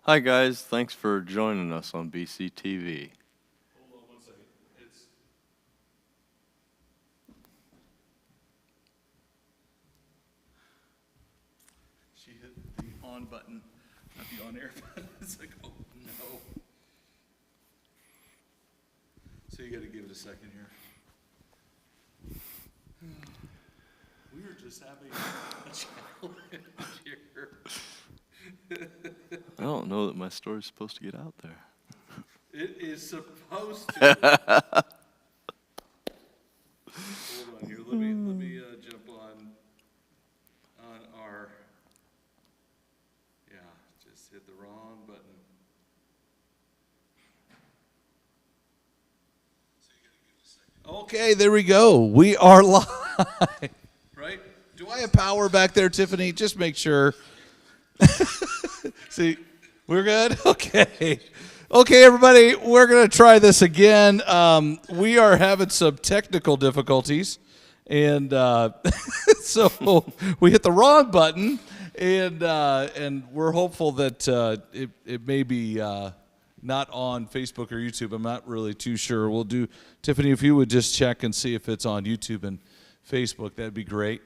Hi guys, thanks for joining us on BCTV. Hold on one second. She hit the on button, not the on air button. It's like, oh no. So you gotta give it a second here. We were just having a challenge here. I don't know that my story's supposed to get out there. It is supposed to. Hold on here. Let me jump on our. Yeah, just hit the wrong button. So you gotta give it a second. Okay, there we go. We are live. Right? Do I have power back there, Tiffany? Just make sure. See, we're good? Okay. Okay, everybody, we're going to try this again. We are having some technical difficulties, and so we hit the wrong button, and we're hopeful that it may be not on Facebook or YouTube. I'm not really too sure. We'll do, Tiffany, if you would just check and see if it's on YouTube and Facebook, that'd be great.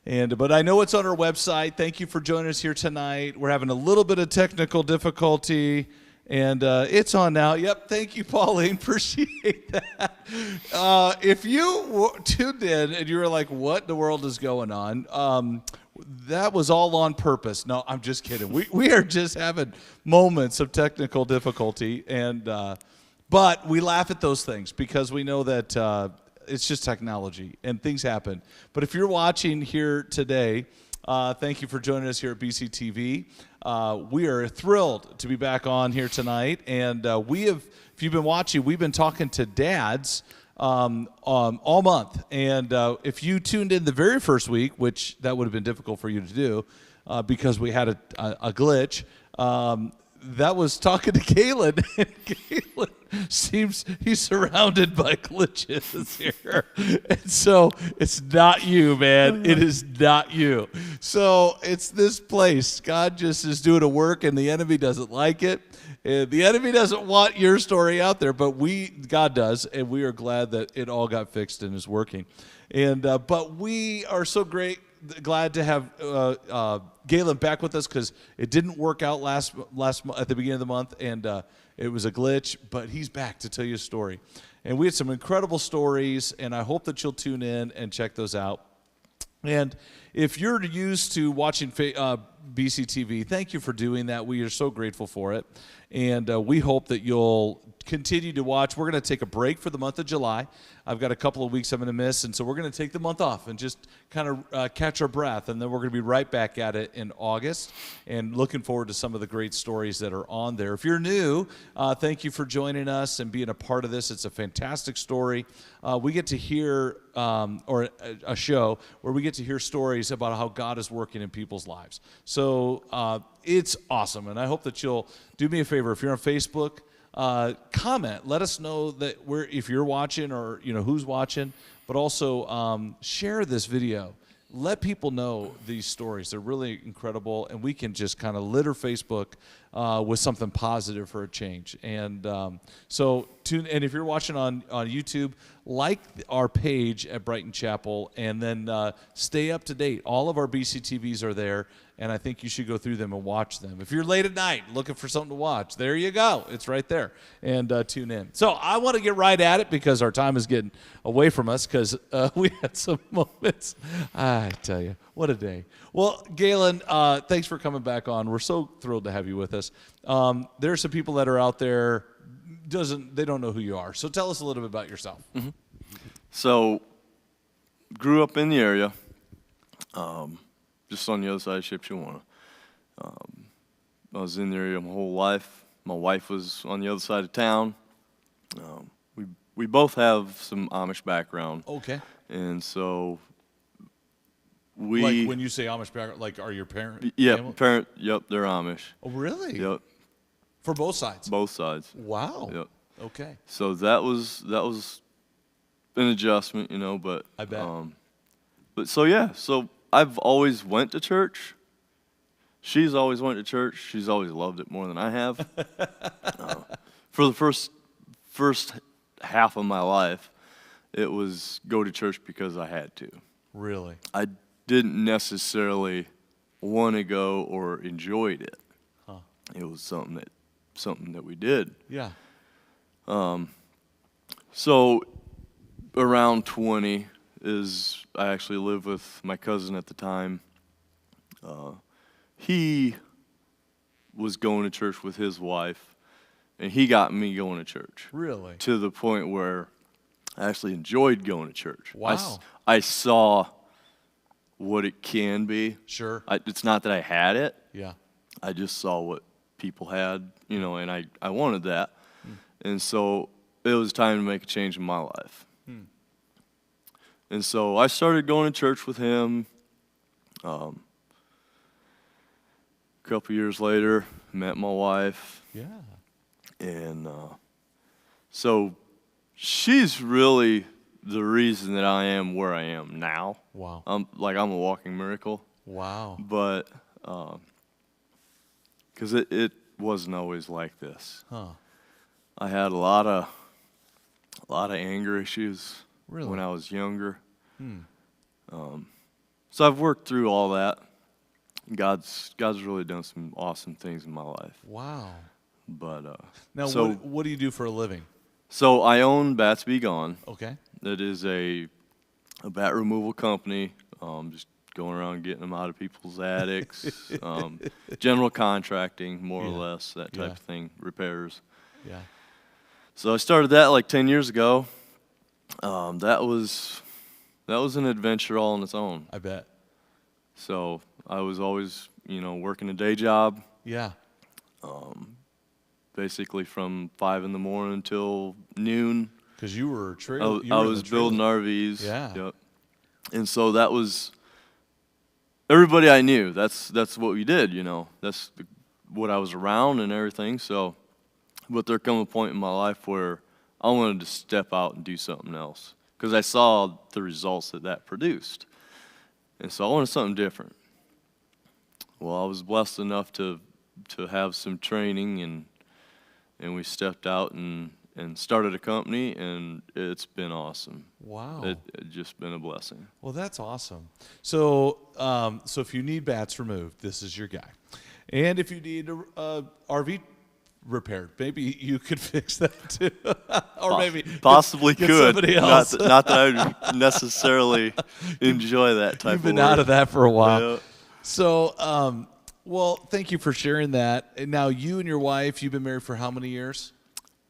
But I know it's on our website. Thank you for joining us here tonight. We're having a little bit of technical difficulty, and it's on now. Yep, thank you, Pauline. Appreciate that. If you tuned in and you were like, what in the world is going on? That was all on purpose. No, I'm just kidding. We are just having moments of technical difficulty, but we laugh at those things because we know that it's just technology and things happen. But if you're watching here today, thank you for joining us here at BCTV. We are thrilled to be back on here tonight. And if you've been watching, we've been talking to dads all month. And if you tuned in the very first week, which that would have been difficult for you to do because we had a glitch, that was talking to Galen, and Galen seems he's surrounded by glitches here. And so it's not you, man. It is not you. So it's this place. God just is doing a work, and the enemy doesn't like it. And the enemy doesn't want your story out there, but God does, and we are glad that it all got fixed and is working. And but we are so glad to have Galen back with us because it didn't work out last at the beginning of the month, and it was a glitch. But he's back to tell you a story, and we had some incredible stories, and I hope that you'll tune in and check those out. And if you're used to watching BCTV, thank you for doing that. We are so grateful for it, and we hope that you'll continue to watch. We're going to take a break for the month of July. I've got a couple of weeks I'm going to miss, and so we're going to take the month off and just kind of catch our breath, and then we're going to be right back at it in August, and looking forward to some of the great stories that are on there. If you're new, thank you for joining us and being a part of this. It's a fantastic story. We get to hear, or a show where we get to hear stories about how God is working in people's lives. So it's awesome, and I hope that you'll do me a favor. If you're on Facebook, comment. Let us know that if you're watching or who's watching, but also share this video. Let people know these stories. They're really incredible, and we can just kind of litter Facebook with something positive for a change. And so tune. And if you're watching on YouTube, like our page at Brighton Chapel, and then stay up to date. All of our BCTVs are there, and I think you should go through them and watch them. If you're late at night looking for something to watch, there you go. It's right there. And tune in. So I want to get right at it because our time is getting away from us because we had some moments. I tell you, what a day. Well, Galen, thanks for coming back on. We're so thrilled to have you with us. There are some people that are out there, they don't know who you are. So tell us a little bit about yourself. Mm-hmm. So, grew up in the area, just on the other side of Shipshewana. I was in the area my whole life. My wife was on the other side of town. We both have some Amish background. Okay. And so like when you say Amish background, like are your parents? Yep, they're Amish. Oh, really? Yep. For both sides? Both sides. Wow. Yep. Okay. So that was an adjustment, but I bet. So I've always went to church, she's always went to church. She's always loved it more than I have. For the first half of my life, it was go to church because I had to. Really? I didn't necessarily want to go or enjoyed it. Huh. It was something that we did. Yeah. So around 20 is I actually lived with my cousin at the time. He was going to church with his wife, and he got me going to church. Really? To the point where I actually enjoyed going to church. Wow. I saw what it can be. Sure. It's not that I had it. Yeah. I just saw what people had, and I wanted that. And so it was time to make a change in my life. And so I started going to church with him. A couple years later, met my wife. Yeah. And so she's really the reason that I am where I am now. Wow. I'm a walking miracle. Wow. But because it wasn't always like this. Huh. I had a lot of anger issues Really? when I was younger. So I've worked through all that. God's really done some awesome things in my life. Wow. But Now, so what do you do for a living? so I own Bats Be Gone. Okay. That is a bat removal company. Just going around getting them out of people's attics. General contracting, more or less, that type of thing. Repairs. Yeah. So I started that like 10 years ago. That was an adventure all on its own. I bet. So I was always, working a day job, Yeah. basically from 5 in the morning until noon. Because you were I was building RVs. Yeah. Yep. And so that was everybody I knew. That's what we did. That's what I was around and everything. So, but there come a point in my life where I wanted to step out and do something else because I saw the results that produced, and so I wanted something different. Well, I was blessed enough to have some training, and we stepped out and started a company, and it's been awesome. Wow. It's just been a blessing. Well, that's awesome. So, so if you need bats removed, this is your guy. And if you need a RV repaired, maybe you could fix that too, or maybe possibly get could. somebody else. Not that I would necessarily enjoy that type. You've been of work. out of that for a while. Yeah. So, well, thank you for sharing that. And now, you and your wife, you've been married for how many years?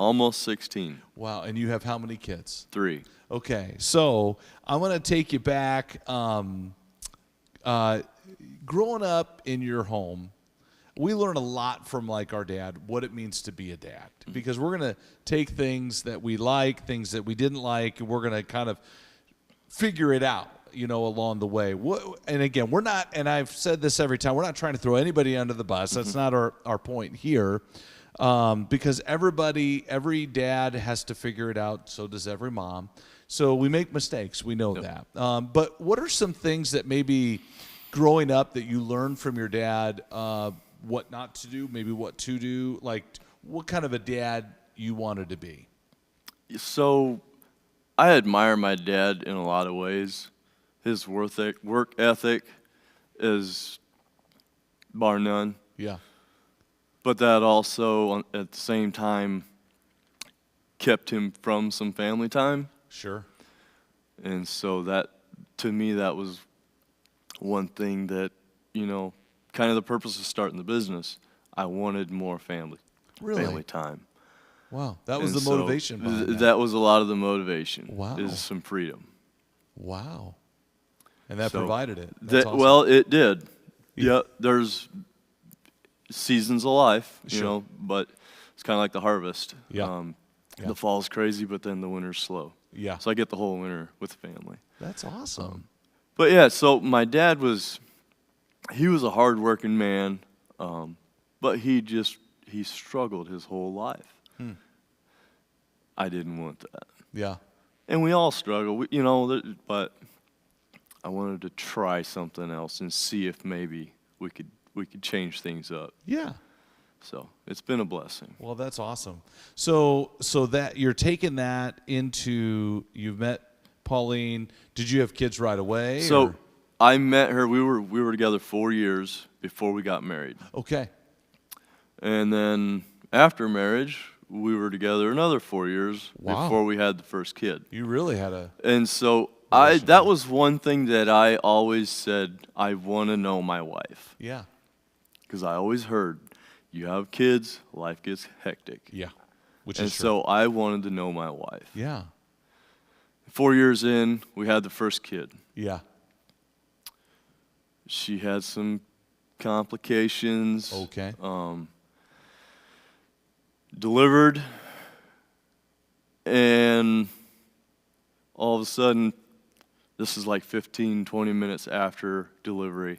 Almost 16. Wow. And you have how many kids? 3. Okay. So I'm going to take you back. Growing up in your home, we learn a lot from our dad, what it means to be a dad, because we're going to take things that we like, things that we didn't like, and we're going to kind of figure it out, along the way. And again, we're not, and I've said this every time, we're not trying to throw anybody under the bus. That's not our point here, because every dad has to figure it out. So does every mom. So we make mistakes. We know that. But what are some things that maybe growing up that you learned from your dad, what not to do, maybe what to do, what kind of a dad you wanted to be? So I admire my dad in a lot of ways. His work ethic is bar none. Yeah. But that also, at the same time, kept him from some family time. Sure. And so that, to me, that was one thing that, kind of the purpose of starting the business. I wanted more family time. Wow. That was And the motivation behind that. That was a lot of the motivation. Wow. Is some freedom. Wow. And that provided it. That, awesome. Well, it did. Yeah, there's seasons of life, Sure. but it's kind of like the harvest. Yeah. The fall's crazy, but then the winter's slow. Yeah. So I get the whole winter with the family. That's awesome. But yeah, so my dad was a hardworking man, but he struggled his whole life. I didn't want that. Yeah. And we all struggle, but I wanted to try something else and see if maybe we could change things up. Yeah. So it's been a blessing. Well, that's awesome. So that you're taking that into, you've met Pauline. Did you have kids right away? So or? I met her. We were together 4 years before we got married. Okay. And then after marriage, we were together another 4 years before we had the first kid. You really had a. And so that was one thing that I always said, I want to know my wife. Yeah. Because I always heard, you have kids, life gets hectic. Yeah. Which And is true. so I wanted to know my wife. Yeah. 4 years in, we had the first kid. Yeah. She had some complications. Okay. Delivered, and all of a sudden, this is like 15, 20 minutes after delivery,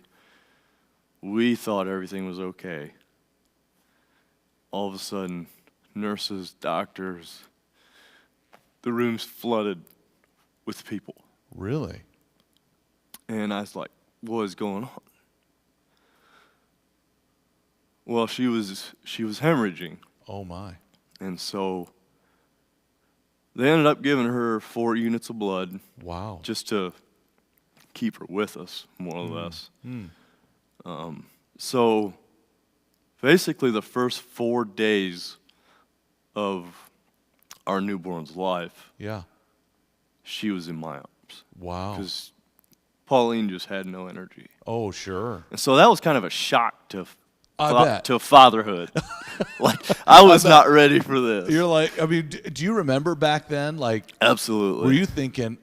we thought everything was okay. All of a sudden, nurses, doctors, the room's flooded with people. Really? And I was like, what is going on? Well, she was hemorrhaging. Oh, my. And so they ended up giving her 4 units of blood. Wow. Just to keep her with us, more or less. So basically the first 4 days of our newborn's life, Yeah. she was in my arms. Wow. Because Pauline just had no energy. Oh, sure. And so that was kind of a shock to bet. to fatherhood. Like, I was not ready for this. You're like, I mean, do you remember back then? Like, Absolutely. were you thinking,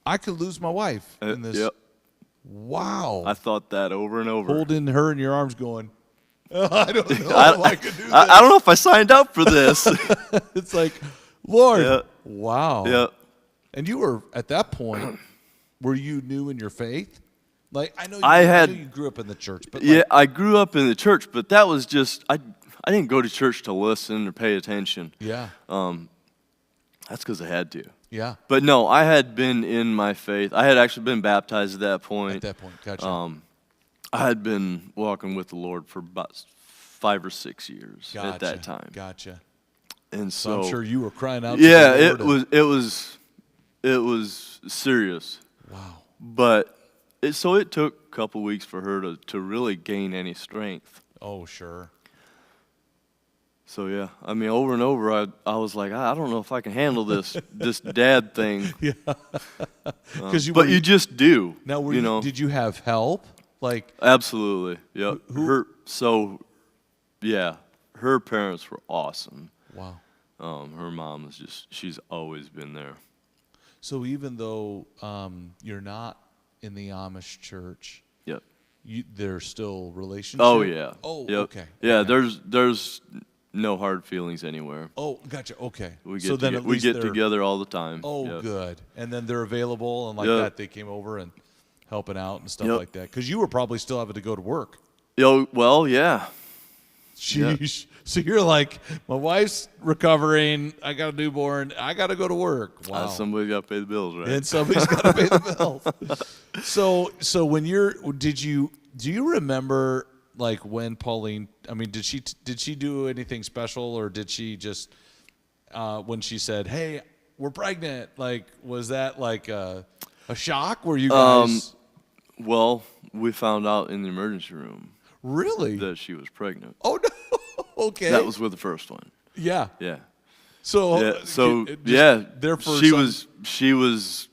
I could lose my wife in this? Yep. Wow. I thought that over and over. Holding her in your arms going, I don't know if I could do this. I don't know if I signed up for this. It's like, Lord, Yeah. wow. Yeah. And you were, at that point, were you new in your faith? Like, I know you grew up in the church. But Yeah, I grew up in the church, but that was just, I didn't go to church to listen or pay attention. Yeah. That's because I had to. Yeah. But no, I had been in my faith. I had actually been baptized at that point. At that point, gotcha. I had been walking with the Lord for about 5 or 6 years at that time. Gotcha. And So I'm so, sure you were crying out. yeah, to the Lord it was serious. Wow. But it took a couple weeks for her to really gain any strength. Oh, sure. So yeah, I mean, over and over, I was like, I don't know if I can handle this dad thing. Yeah. Because But you just do. Now, you know. did you have help? Like, Absolutely. Yep. Her parents were awesome. wow. Her mom is she's always been there. So even though you're not in the Amish church, Yep. there's still relationship? Oh yeah. Oh, Yep. okay. Yeah, Okay. there's no hard feelings anywhere. Oh, gotcha. Okay. We so get then at we least get they're- together all the time. Oh, Yep. good. And then they're available and like Yep. that. They came over and helping out and stuff Yep. like that. Because you were probably still having to go to work. Well, yeah. Sheesh. So you're like, my wife's recovering. I got a newborn. I got to go to work. Wow. Somebody got to pay the bills, right? And somebody's got to pay the bills. So when do you remember like when Pauline, I mean, did she do anything special, or did she just, when she said, hey, we're pregnant, like, was that like a shock? Were you guys? Well, we found out in the emergency room Really? that she was pregnant. Oh, no. Okay. That was with the first one. Yeah. Yeah. So, Yeah. So just yeah, therefore she was.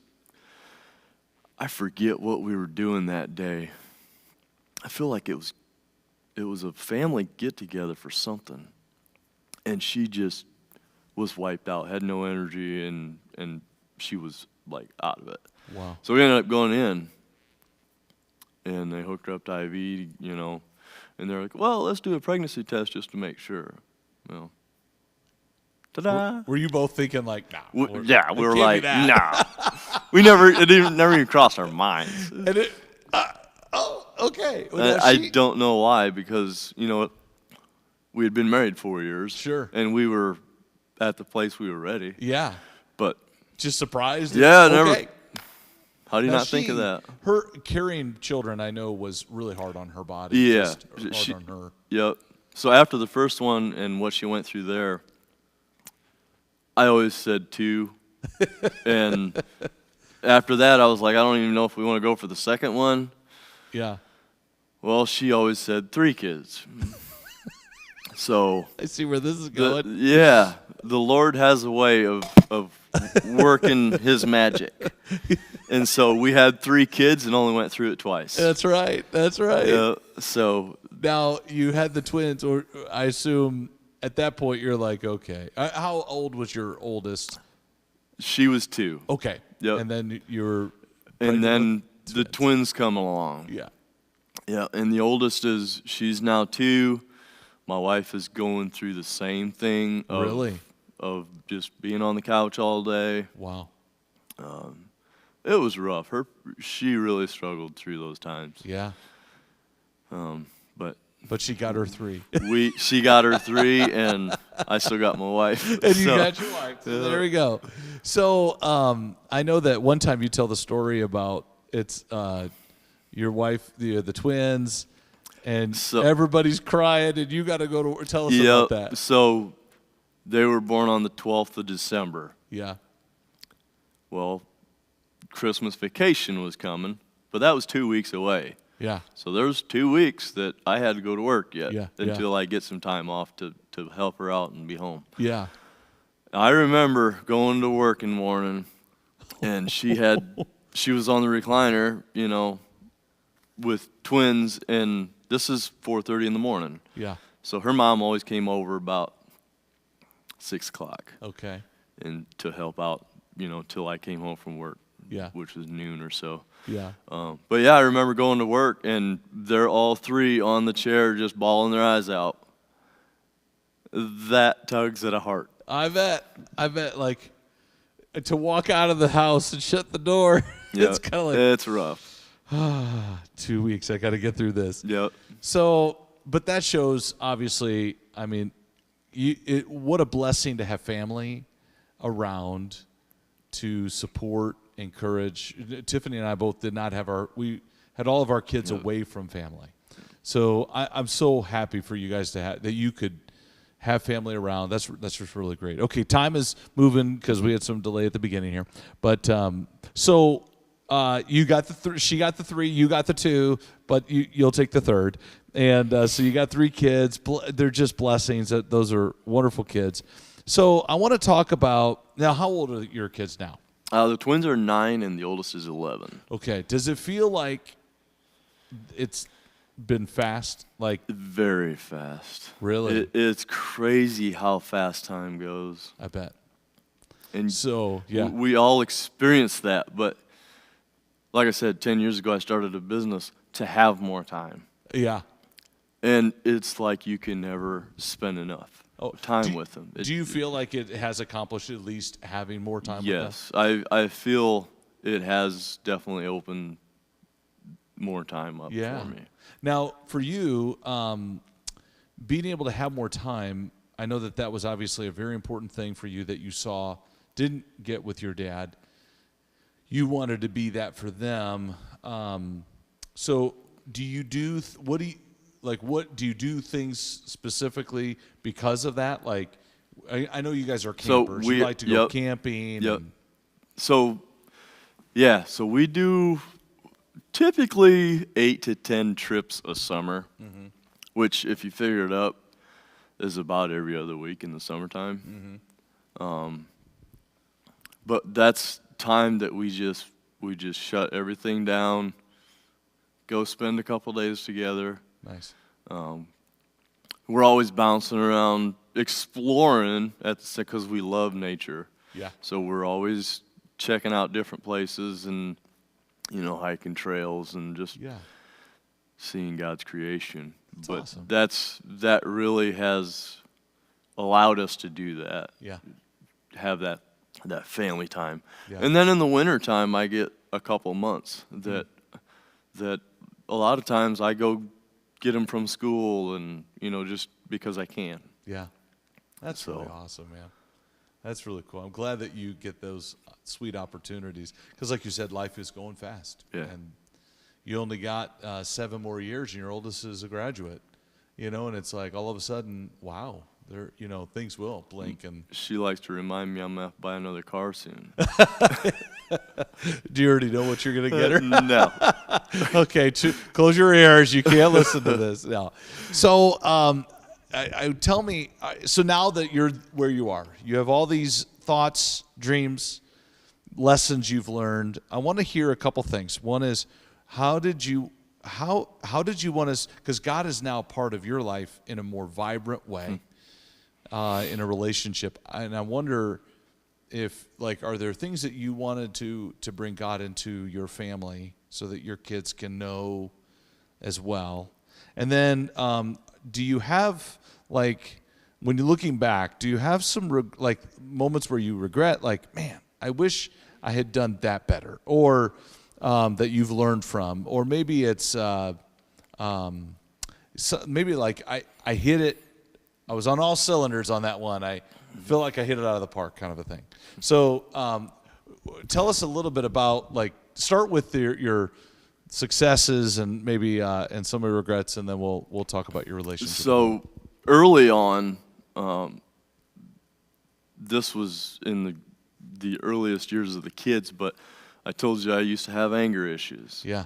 I forget what we were doing that day. I feel like it was a family get together for something, and she just was wiped out, had no energy, and she was like out of it. Wow. So we ended up going in, and they hooked her up to IV, you know, and they're like, well, let's do a pregnancy test just to make sure. Well, ta-da. Were you both thinking like, nah? We it were can't be like, that. nah. It never even crossed our minds. And okay. Well, now I don't know why, because, you know, we had been married 4 years. Sure. And we were at the place we were ready. Yeah. But, Just surprised. yeah, Okay. How do you Now not think of that? Her carrying children, I know, was really hard on her body. Yeah. Just hard on her. Yep. So after the first one and what she went through there, I always said 2. And after that, I was like, I don't even know if we want to go for the second one. Yeah. Well, she always said 3 kids. So I see where this is going. the Lord has a way of working His magic. And so we had 3 kids and only went through it twice. That's right. That's right. Yeah. So now you had the twins, or I assume at that point you're like, okay. How old was your oldest? she was 2. Okay. Yep. And then you're. And then the twins come along. Yeah. Yeah. And the oldest she's now 2. My wife is going through the same thing. Of just being on the couch all day. Wow. It was rough. She really struggled through those times. Yeah. But she got her 3. She got her 3, and I still got my wife. And you got your wife. So there we go. So I know that one time you tell the story about your wife, the twins, and everybody's crying, and you got to go to work. Tell us about that. So they were born on the 12th of December. Yeah. Well, Christmas vacation was coming, but that was 2 weeks away. Yeah. So there was 2 weeks that I had to go to work yet until yeah. I get some time off to help her out and be home. Yeah. I remember going to work in the morning, and she was on the recliner, with twins, and this is 4:30 in the morning. Yeah. So her mom always came over about 6 o'clock. Okay. And to help out, till I came home from work. Yeah. Which was noon or so. Yeah. But yeah, I remember going to work, and they're all 3 on the chair just bawling their eyes out. That tugs at a heart. I bet, like, to walk out of the house and shut the door, it's kind of like... It's rough. 2 weeks, I got to get through this. Yep. So, but that shows, obviously, I mean, what a blessing to have family around to support, encourage. Tiffany and I both did not have we had all of our kids away from family. So I'm so happy for you guys that you could have family around. That's just really great. Okay, time is moving because we had some delay at the beginning here. But you got she got the 3, you got the 2, but you'll take the third. And so you got 3 kids. They're just blessings. Those are wonderful kids. So I want to talk about, now, how old are your kids now? The twins are 9 and the oldest is 11. Okay. Does it feel like it's been fast? Like very fast. Really? It's crazy how fast time goes. I bet. And so, yeah. We all experience that, but like I said, 10 years ago I started a business to have more time. Yeah. And it's like you can never spend enough time with them. Do you feel like it has accomplished at least having more time with them? Yes. I feel it has definitely opened more time up for me. Now, for you, being able to have more time, I know that was obviously a very important thing for you that you didn't get with your dad. You wanted to be that for them. So do you do, what do you do things specifically because of that? Like, I know you guys are campers. You like to go camping. Yep. So we do typically 8 to 10 trips a summer, which if you figure it up is about every other week in the summertime. But that's time that we just shut everything down, go spend a couple days together. Nice. We're always bouncing around, exploring because we love nature. Yeah. So we're always checking out different places and hiking trails and just seeing God's creation. But awesome. That really has allowed us to do that. Yeah. Have that family time. Yeah. And then in the winter time I get a couple months that a lot of times I go get them from school and just because I can. Yeah. That's really awesome, man. That's really cool. I'm glad that you get those sweet opportunities. Because like you said, life is going fast. Yeah. And you only got 7 more years, and your oldest is a graduate. And it's like all of a sudden, wow, things will blink. And She likes to remind me I'm going to have to buy another car soon. do you already know what you're going to get her? No. Okay, close your ears. You can't listen to this. No. So, tell me. So now that you're where you are, you have all these thoughts, dreams, lessons you've learned. I want to hear a couple things. One is, how did you want to? Because God is now part of your life in a more vibrant way, in a relationship, and I wonder if, are there things that you wanted to bring God into your family so that your kids can know as well? And then, do you have, when you're looking back, do you have some moments where you regret, man, I wish I had done that better, or that you've learned from, or maybe it's maybe I hit it, I was on all cylinders on that one, I feel like I hit it out of the park, kind of a thing. So tell us a little bit about, start with your successes and maybe and some of your regrets, and then we'll talk about your relationship. So early on, this was in the earliest years of the kids, but I told you I used to have anger issues. Yeah.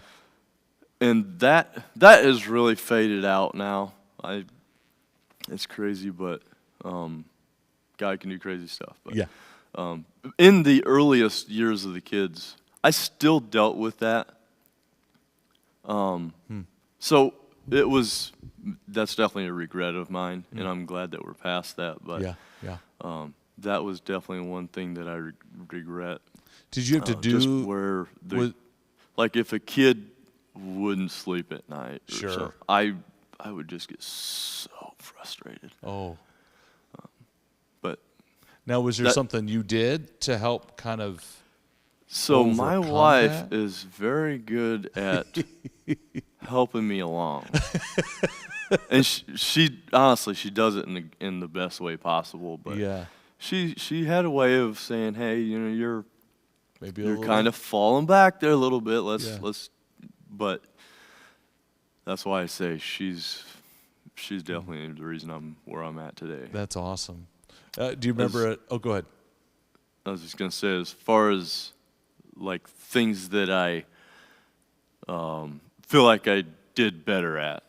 And that has really faded out now. It's crazy, but God can do crazy stuff. But, Yeah. In the earliest years of the kids, I still dealt with that. So that's definitely a regret of mine, and I'm glad that we're past that. But Yeah. that was definitely one thing that I regret. Did you have to do just where if a kid wouldn't sleep at night, or Sure. something, I would just get so frustrated. Oh. But Now, was there something you did to help kind of? So my overcome wife that? is very good at helping me along, and she honestly she does it in the best way possible. But Yeah. she had a way of saying, hey, you're Maybe you're kind of falling back there a little bit. Let's. But that's why I say she's definitely the reason I'm where I'm at today. That's awesome. Do you remember it? Oh, go ahead. I was just gonna say, as far as things that I feel like I did better at,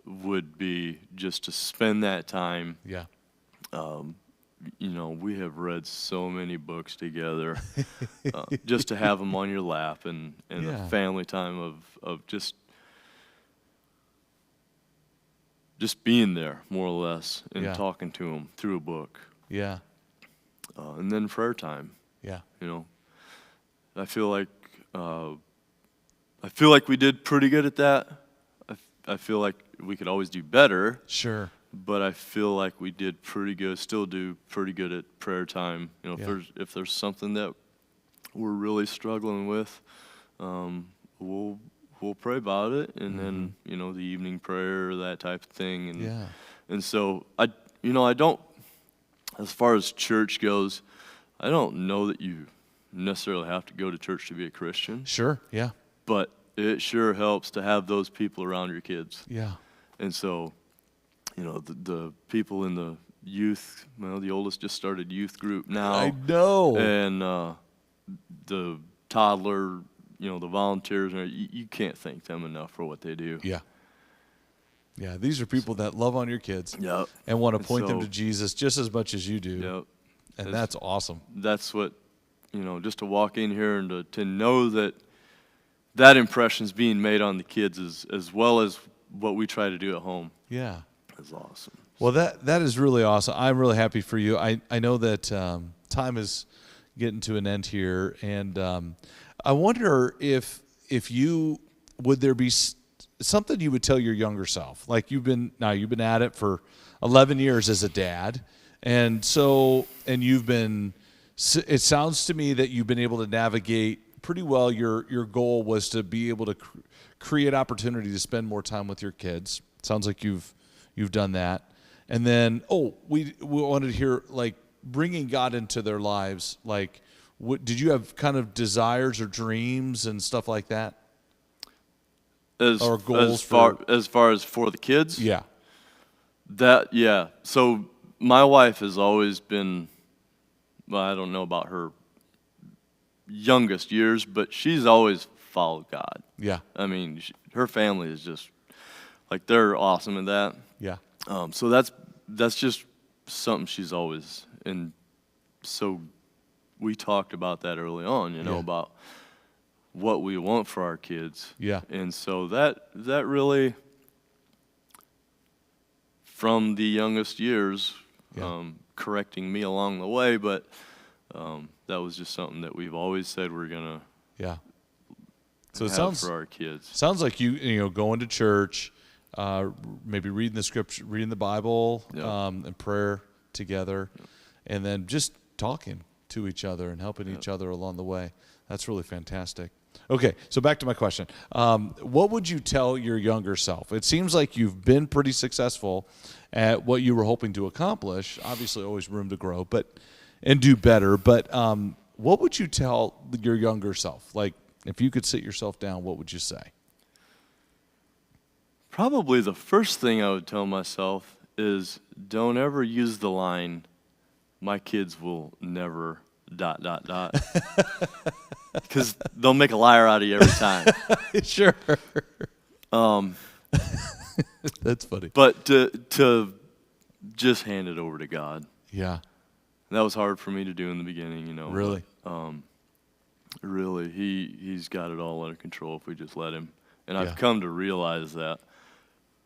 would be just to spend that time. Yeah. We have read so many books together, just to have them on your lap and Yeah. a family time of just being there, more or less, and Yeah. talking to them through a book. Yeah. And then prayer time. Yeah. I feel like we did pretty good at that. I feel like we could always do better. Sure. But I feel like we did pretty good, still do pretty good at prayer time. Yeah. If there's something that we're really struggling with, we'll pray about it, and then the evening prayer, that type of thing. And Yeah. and so I don't, as far as church goes, I don't know that you necessarily have to go to church to be a Christian, Sure. Yeah. but it sure helps to have those people around your kids. Yeah. And so, the people in the youth, the oldest just started youth group now. I know. And the toddler, the volunteers, you can't thank them enough for what they do. Yeah. Yeah. These are people that love on your kids. Yep. And want to And point them so- to Jesus just as much as you do. Yep. And that's awesome. That's what, just to walk in here and to know that impression's being made on the kids as well as what we try to do at home. Yeah. Is awesome. Well, that is really awesome. I'm really happy for you. I know that time is getting to an end here, and I wonder if would there be something you would tell your younger self? You've been at it for 11 years as a dad, and you've been. It sounds to me that you've been able to navigate pretty well. Your goal was to be able to create opportunity to spend more time with your kids. Sounds like you've done that. And then, we wanted to hear, bringing God into their lives. what did you have kind of desires or dreams and stuff like that? Or goals as far as for the kids? Yeah. Yeah. So my wife has always been, well, I don't know about her youngest years, but she's always followed God. Yeah. I mean, her family is just like, they're awesome at that. Yeah. So that's just something she's always, and so we talked about that early on, Yeah. about what we want for our kids. Yeah. And so that really, from the youngest years, Yeah. correcting me along the way, but that was just something that we've always said we're gonna Yeah. So it have for our kids. sounds like you going to church, maybe reading the scripture, reading the Bible, Yeah. and prayer together, and then just talking to each other and helping each other along the way. That's really fantastic. Okay, so back to my question. What would you tell your younger self? It seems like you've been pretty successful at what you were hoping to accomplish. Obviously, always room to grow, and do better. But what would you tell your younger self? Like, if you could sit yourself down, what would you say? Probably the first thing I would tell myself is, don't ever use the line, "My kids will never ... Because they'll make a liar out of you every time. Sure. That's funny. But to just hand it over to God. Yeah. That was hard for me to do in the beginning, Really? Really, he's got it all under control if we just let him. And Yeah. I've come to realize that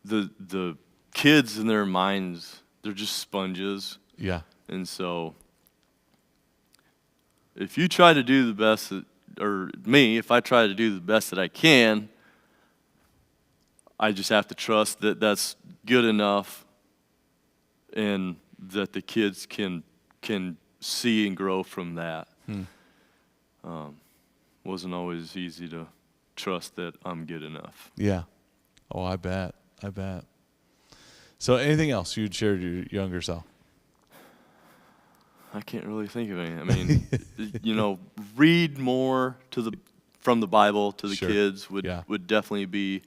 the kids in their minds, they're just sponges. Yeah. And so if you try to do the best if I try to do the best that I can, I just have to trust that that's good enough and that the kids can see and grow from that. Wasn't always easy to trust that I'm good enough. Yeah. Oh, I bet. So anything else you'd share with your younger self? I can't really think of anything. I mean, read more from the Bible to the Sure. kids Yeah. would definitely be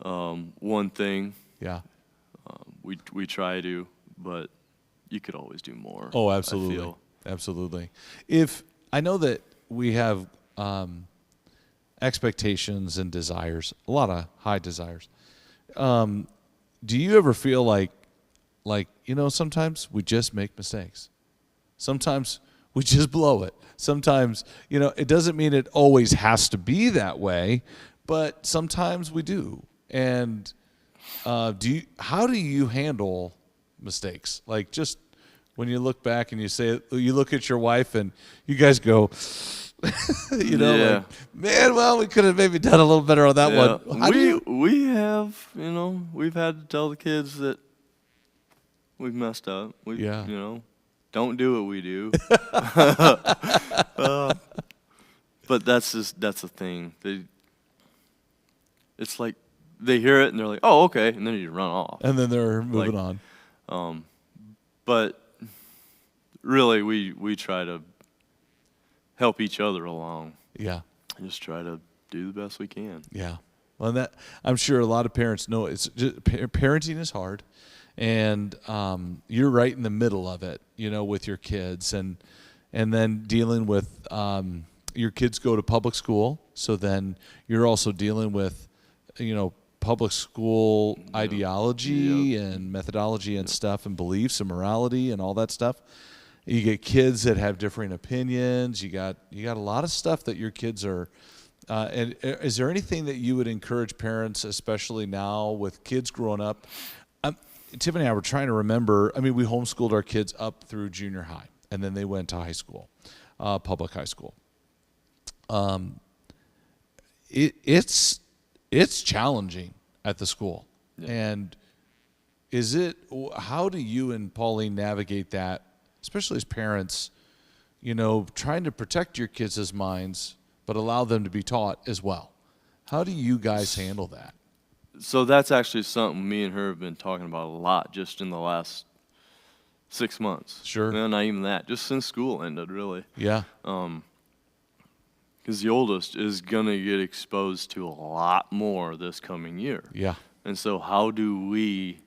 one thing. Yeah. We try to, but you could always do more. Oh, I absolutely. feel. Absolutely. If I know that we have expectations and desires, a lot of high desires. Do you ever feel like sometimes we just make mistakes? Sometimes we just blow it. Sometimes, it doesn't mean it always has to be that way, but sometimes we do. And how do you handle mistakes? Like, just when you look back and you look at your wife and you guys go, Yeah. like, man, well, we could have maybe done a little better on that one. How do you? We have, we've had to tell the kids that we've messed up. Yeah. Don't do what we do. But that's the thing. It's like they hear it and they're like, "Oh, okay," and then you run off. And then they're moving on. But really, we try to help each other along. Yeah. Just try to do the best we can. Yeah. Well, that I'm sure a lot of parents know it's just, parenting is hard, and you're right in the middle of it, with your kids, and then dealing with your kids go to public school, so then you're also dealing with, public school ideology and methodology and stuff and beliefs and morality and all that stuff. You get kids that have differing opinions. You got a lot of stuff that your kids are. And is there anything that you would encourage parents, especially now with kids growing up? Tiffany and I were trying to remember. I mean, we homeschooled our kids up through junior high, and then they went to high school, public high school. It's challenging at the school, and how do you and Pauline navigate that, especially as parents? Trying to protect your kids' minds, but allow them to be taught as well. How do you guys handle that? So that's actually something me and her have been talking about a lot just in the last 6 months. Sure. No, not even that. Just since school ended, really. Yeah. Because the oldest is going to get exposed to a lot more this coming year. Yeah. And so how do we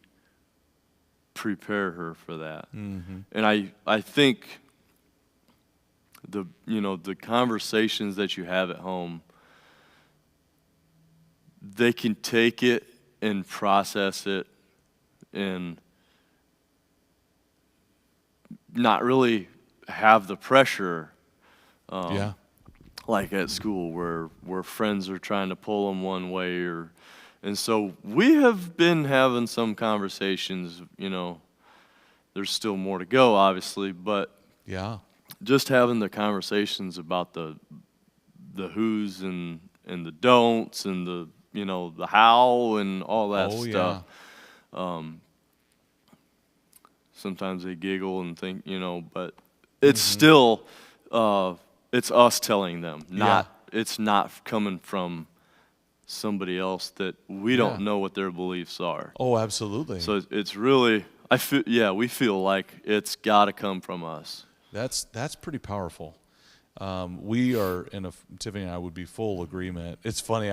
prepare her for that? Mm-hmm. And I think the conversations that you have at home, they can take it and process it and not really have the pressure Yeah. like at school where friends are trying to pull them one way and so we have been having some conversations, there's still more to go obviously, but Yeah. just having the conversations about the who's and the don'ts and the how and all that stuff. Yeah. Sometimes they giggle and think, but it's still it's us telling them, it's not coming from somebody else that we don't know what their beliefs are. Oh, absolutely. So it's really, we feel like it's got to come from us. That's pretty powerful. We are Tiffany and I would be full agreement. It's funny,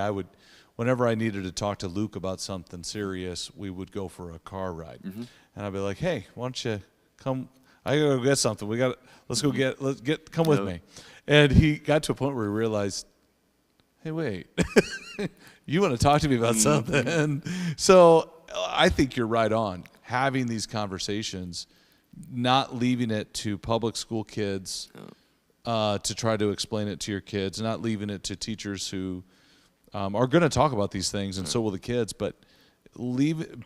whenever I needed to talk to Luke about something serious, we would go for a car ride. Mm-hmm. And I'd be like, hey, why don't you come, I gotta go get something. Come with me. And he got to a point where he realized, hey, wait, you want to talk to me about something. And so I think you're right on. Having these conversations, not leaving it to public school kids to try to explain it to your kids, not leaving it to teachers who are going to talk about these things, and so will the kids, but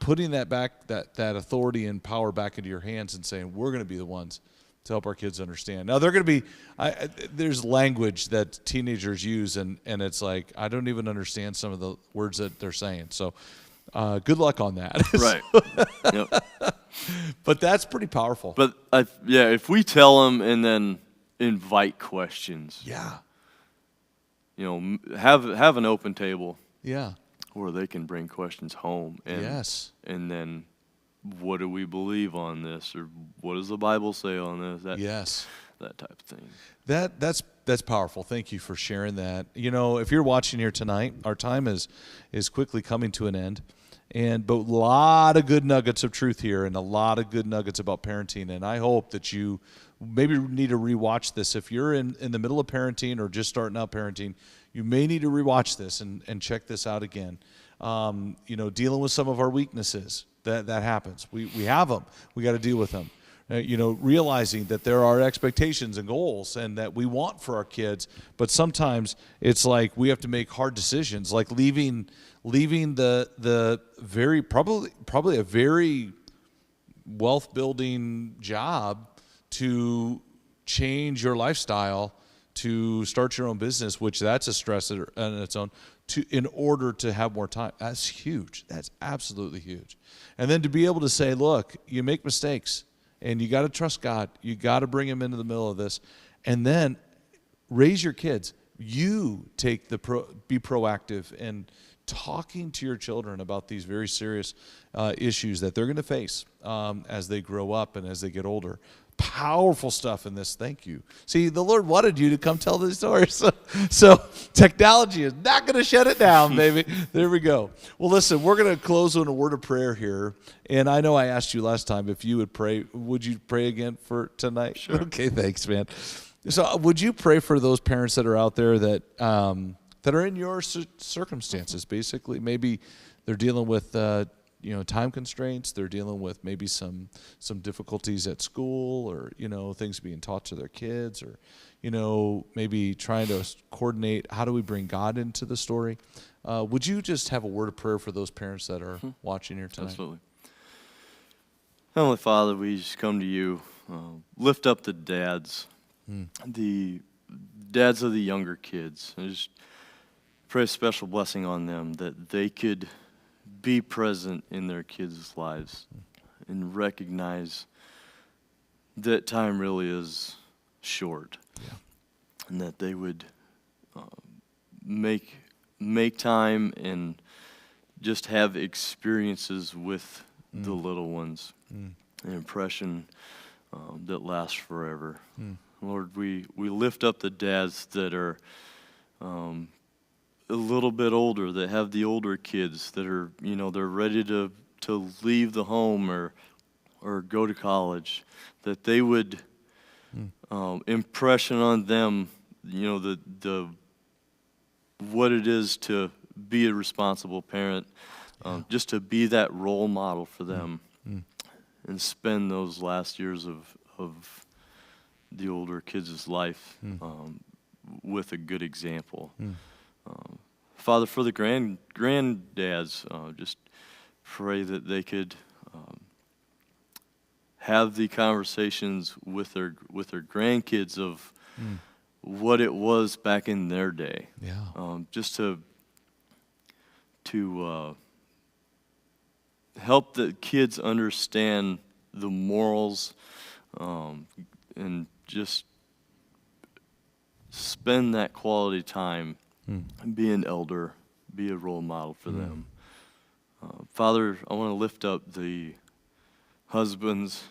putting that back, that authority and power back into your hands and saying, we're going to be the ones to help our kids understand. Now, they're going to be, there's language that teenagers use, and it's like, I don't even understand some of the words that they're saying. So good luck on that. Right. Yep. But that's pretty powerful. But, if we tell them and then invite questions. Yeah. Have an open table. Yeah. Where they can bring questions home. And, yes. And then, what do we believe on this, or what does the Bible say on this? Yes. That type of thing. That's powerful. Thank you for sharing that. If you're watching here tonight, our time is quickly coming to an end, but a lot of good nuggets of truth here, and a lot of good nuggets about parenting. And I hope that you maybe need to rewatch this. If you're in the middle of parenting or just starting out parenting, you may need to rewatch this and check this out again. Dealing with some of our weaknesses, that happens. We have them. We got to deal with them. Realizing that there are expectations and goals and that we want for our kids, but sometimes it's like we have to make hard decisions, like leaving the very probably a very wealth building job to change your lifestyle, to start your own business, which that's a stress in its own, in order to have more time. That's huge. That's absolutely huge. And then to be able to say, look, you make mistakes, and you got to trust God. You got to bring him into the middle of this, and then raise your kids. You be proactive and talking to your children about these very serious issues that they're going to face as they grow up and as they get older. Powerful stuff in this. Thank you. See, the Lord wanted you to come tell these stories. So technology is not going to shut it down, baby. There we go. Well, listen, we're going to close with a word of prayer here. And I know I asked you last time if you would pray. Would you pray again for tonight? Sure. Okay, thanks, man. So would you pray for those parents that are out there that are in your circumstances, basically? Maybe they're dealing with time constraints. They're dealing with maybe some difficulties at school, or things being taught to their kids, or maybe trying to coordinate how do we bring God into the story. Would you just have a word of prayer for those parents that are watching here tonight? Absolutely. Heavenly Father, we just come to you, lift up the dads, the dads of the younger kids, and just pray a special blessing on them, that they could be present in their kids' lives and recognize that time really is short, and that they would make time and just have experiences with the little ones. An impression that lasts forever. Lord, we lift up the dads that are a little bit older, that have the older kids that are, they're ready to leave the home or go to college, that they would impression on them, the what it is to be a responsible parent, just to be that role model for them, and spend those last years of the older kids' life with a good example. Father, for the granddads, just pray that they could have the conversations with their grandkids of what it was back in their day. Yeah. Just to help the kids understand the morals, and just spend that quality time, be an elder, be a role model for them. Father, I want to lift up the husbands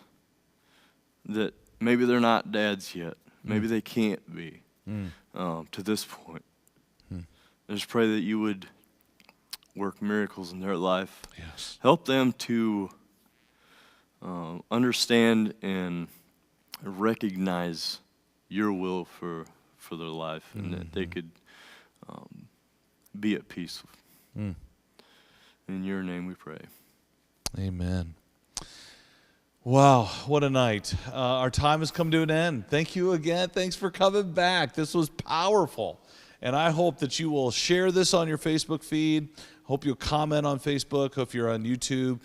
that maybe they're not dads yet. Maybe they can't be to this point. I just pray that you would work miracles in their life. Yes. Help them to understand and recognize your will for their life, and that they could be at peace. In your name we pray. Amen. Wow, what a night. Our time has come to an end. Thank you again. Thanks for coming back. This was powerful. And I hope that you will share this on your Facebook feed. Hope you'll comment on Facebook. If you're on YouTube,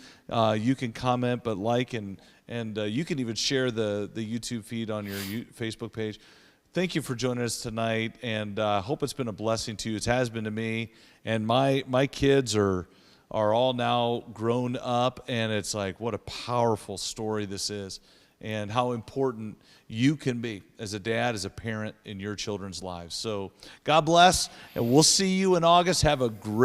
you can comment, but like, and you can even share the YouTube feed on your Facebook page. Thank you for joining us tonight, and I hope it's been a blessing to you. It has been to me. And my kids are all now grown up, and it's like, what a powerful story this is, and how important you can be as a dad, as a parent in your children's lives. So God bless, and we'll see you in August. Have a great